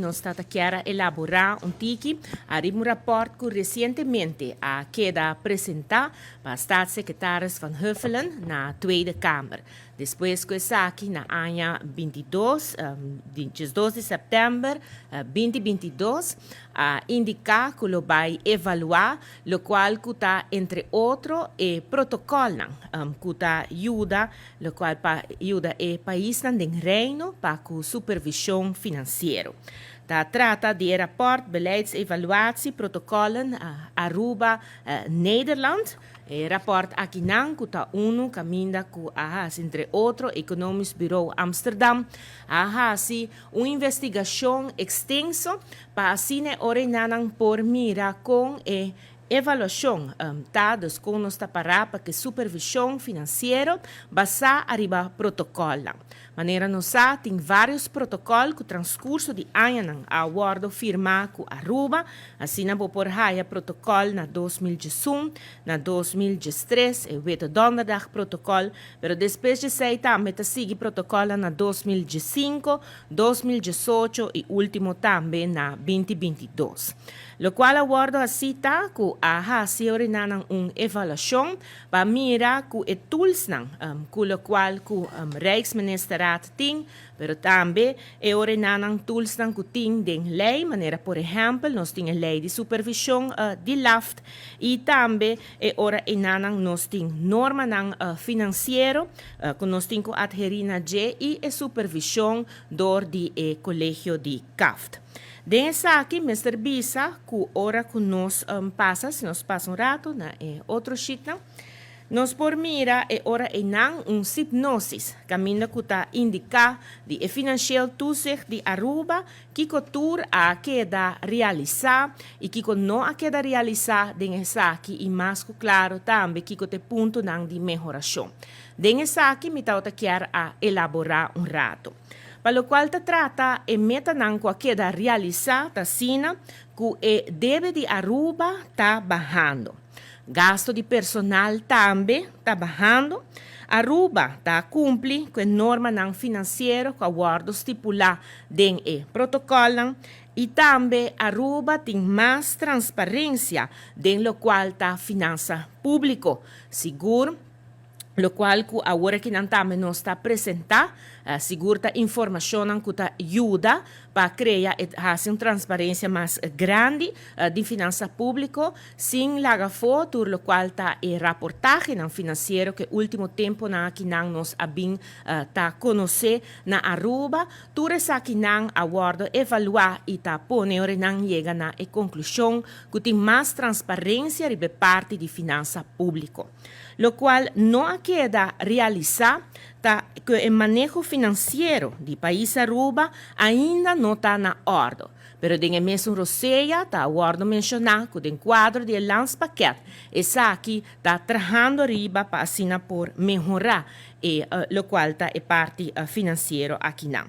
nos quer elaborar tiki arriba rapport que recentemente queda apresentar para staatssecretaris Van Huffelen na Tweede Kamer. Depois que essa aqui na ano 22, 22 de setembro 2022, indicar que lo vai evaluar, lo qual está entre outros e protocolo que está ajuda, lo qual ajuda o país no reino para a supervisão financeira. Trata de rapport beleidsevaluatie protocollen Aruba Nederland. Rapport aqui não que está caminha com entre outros econômico bureau Amsterdam assim uma investigação extensa para assim orenanan por mira com evaluação dos conos para que supervisão financeira basa arriba protocolo. Maneira nossa tem vários protocolos que o transcurso de ano a acordo firmado com Aruba, assim na por raia protocolo na 2011, na 2013 e o donderdag protocolo, pero depois de sei também sigue protocolo na 2015, 2018 e último também na 2022. Lo qual acordo assim tá que se ordenaram uma avaliação para mirar que os tools com o qual o Rijksministeraat tem, pero também ordenaram tools que tem de lei, maneira por exemplo, nós temos a lei de supervisão de LAFT e também ordenaram nós temos norma financeira que nós temos que adherir na G e a supervisão do colégio de CAFT. Dessa aqui, Mr. Bisa, que ora que nós passa, se nós passa rato na outro sheet, nós por mira ora não hipnosis, caminho que está indicar de financial toezicht de Aruba, que cultura queda realizar e que não queda realizar dessa aqui e mais claro também que te ponto de melhoração. Dessa aqui, me quer elaborar rato. Para o qual trata e meta que queda realizar sina que o deve de Aruba está bajando. Gasto de personal também está bajando. Aruba está cumpre com a norma financeira que o acordo estipula dentro do protocolo e também Aruba tem mais transparência dentro do qual está finança público seguro. Lo qual que agora que não também nos está apresentando, segura informação que ajuda para criar uma transparência mais grande de finança pública, sem laga foto, lo qual está a reportagem financeiro que último tempo que não nos abin tá conhecer na Aruba, tudo isso que não aguardo evaluar e tá poner não chega na conclusão que tem mais transparência de parte de finança pública. Lo qual não queda realizar que o manejo financeiro do país Aruba ainda não está na ordem. Pero den mesmo Roseia está a ordem mencionar que o quadro de landspaquete essa aqui está trabalhando arriba para assinar por melhorar e lo qual está a parte financeira aqui não.